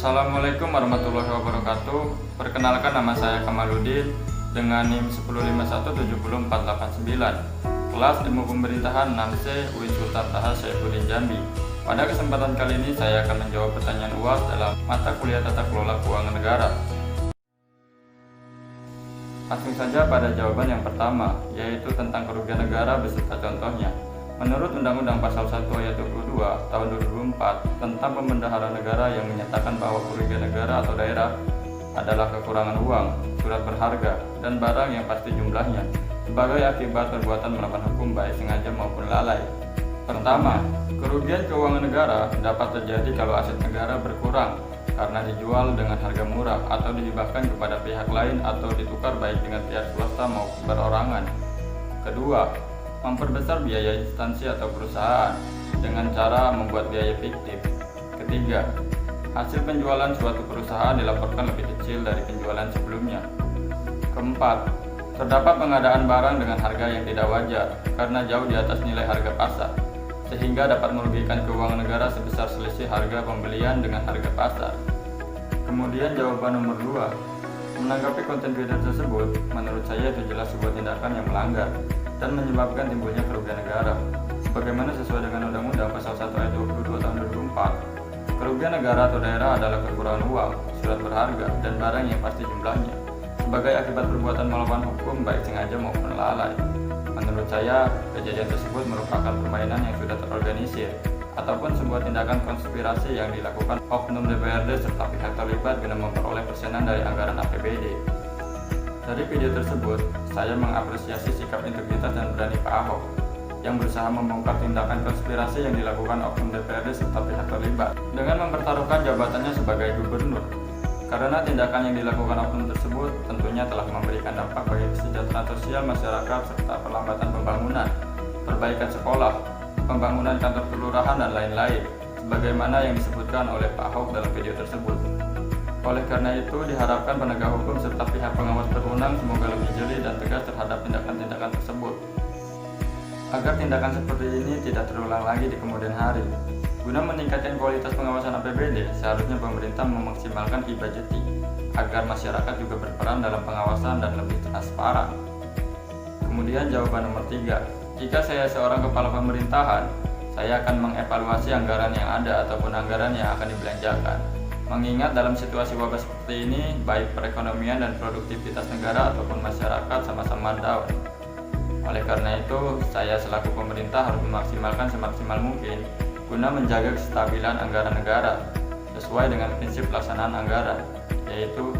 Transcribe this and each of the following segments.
Assalamualaikum warahmatullahi wabarakatuh. Perkenalkan, nama saya Kamaludin dengan NIM 151704889, kelas Ilmu Pemerintahan 6C UI Sultan Taha Saifuddin Jambi. Pada kesempatan kali ini saya akan menjawab pertanyaan UAS dalam mata kuliah Tata Kelola Keuangan Negara. Langsung saja pada jawaban yang pertama, yaitu tentang kerugian negara beserta contohnya. Menurut Undang-Undang Pasal 1 Ayat 22 Tahun 2004 tentang Pembendaharaan Negara yang menyatakan bahwa kerugian negara atau daerah adalah kekurangan uang, surat berharga, dan barang yang pasti jumlahnya sebagai akibat perbuatan melawan hukum baik sengaja maupun lalai. Pertama, kerugian keuangan negara dapat terjadi kalau aset negara berkurang karena dijual dengan harga murah atau dihibahkan kepada pihak lain atau ditukar baik dengan pihak swasta maupun perorangan. Kedua, memperbesar biaya instansi atau perusahaan dengan cara membuat biaya fiktif. Ketiga, hasil penjualan suatu perusahaan dilaporkan lebih kecil dari penjualan sebelumnya. Keempat, terdapat pengadaan barang dengan harga yang tidak wajar karena jauh di atas nilai harga pasar, sehingga dapat merugikan keuangan negara sebesar selisih harga pembelian dengan harga pasar. Kemudian jawaban nomor 2, menanggapi konten video tersebut, menurut saya itu jelas sebuah tindakan yang melanggar dan menyebabkan timbulnya kerugian negara. Sebagaimana sesuai dengan Undang-Undang Pasal 1 Ayat 22 Tahun 2004, kerugian negara atau daerah adalah kekurangan uang, surat berharga, dan barang yang pasti jumlahnya sebagai akibat perbuatan melawan hukum baik sengaja maupun lalai. Menurut saya, kejadian tersebut merupakan permainan yang sudah terorganisir ataupun sebuah tindakan konspirasi yang dilakukan oknum DPRD serta pihak terlibat guna memperoleh persenan dari anggaran APBD. Dari video tersebut, saya mengapresiasi sikap integritas dan berani Pak Ahok yang berusaha membongkar tindakan konspirasi yang dilakukan oknum DPRD serta pihak terlibat dengan mempertaruhkan jabatannya sebagai gubernur. Karena tindakan yang dilakukan oknum tersebut tentunya telah memberikan dampak bagi kesejahteraan sosial masyarakat serta perlambatan pembangunan, perbaikan sekolah, pembangunan kantor kelurahan, dan lain-lain, sebagaimana yang disebutkan oleh Pak Ahok dalam video tersebut. Oleh karena itu, diharapkan penegak hukum serta pihak pengawas berwenang semoga lebih jeli dan tegas terhadap tindakan-tindakan tersebut, agar tindakan seperti ini tidak terulang lagi di kemudian hari. Guna meningkatkan kualitas pengawasan APBD, seharusnya pemerintah memaksimalkan e-budgeting agar masyarakat juga berperan dalam pengawasan dan lebih transparan. Kemudian jawaban nomor 3, jika saya seorang kepala pemerintahan, saya akan mengevaluasi anggaran yang ada ataupun anggaran yang akan dibelanjakan. Mengingat dalam situasi wabah seperti ini, baik perekonomian dan produktivitas negara ataupun masyarakat sama-sama down. Oleh karena itu, saya selaku pemerintah harus memaksimalkan semaksimal mungkin guna menjaga kestabilan anggaran negara sesuai dengan prinsip pelaksanaan anggaran, yaitu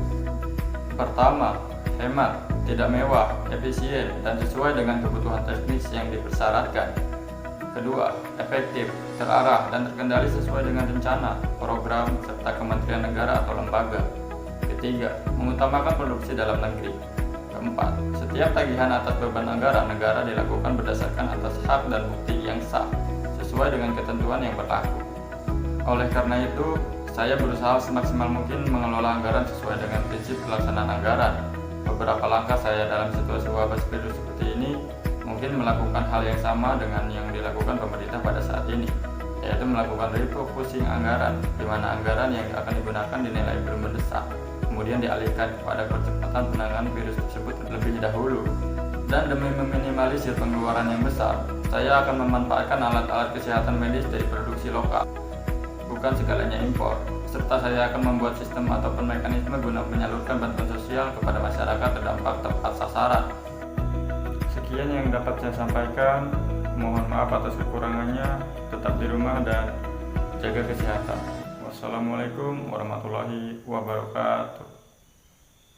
pertama, hemat, tidak mewah, efisien, dan sesuai dengan kebutuhan teknis yang dipersyaratkan. Kedua, efektif, terarah, dan terkendali sesuai dengan rencana, program, serta kementerian negara atau lembaga. Ketiga, mengutamakan produksi dalam negeri. Keempat, setiap tagihan atas beban anggaran negara dilakukan berdasarkan atas hak dan bukti yang sah, sesuai dengan ketentuan yang berlaku. Oleh karena itu, saya berusaha semaksimal mungkin mengelola anggaran sesuai dengan prinsip pelaksanaan anggaran. Beberapa langkah saya dalam situasi wabah virus seperti ini mungkin melakukan hal yang sama dengan yang dilakukan pemerintah pada saat ini, yaitu melakukan refocusing anggaran, di mana anggaran yang akan digunakan dinilai belum mendesak, kemudian dialihkan kepada percepatan penanganan virus tersebut terlebih dahulu. Dan demi meminimalisir pengeluaran yang besar, saya akan memanfaatkan alat-alat kesehatan medis dari produksi lokal, bukan segalanya impor, serta saya akan membuat sistem ataupun mekanisme guna menyalurkan bantuan sosial kepada masyarakat terdampak tepat sasaran. Sekian yang dapat saya sampaikan, mohon maaf atas kekurangannya, tetap di rumah dan jaga kesehatan. Wassalamualaikum warahmatullahi wabarakatuh.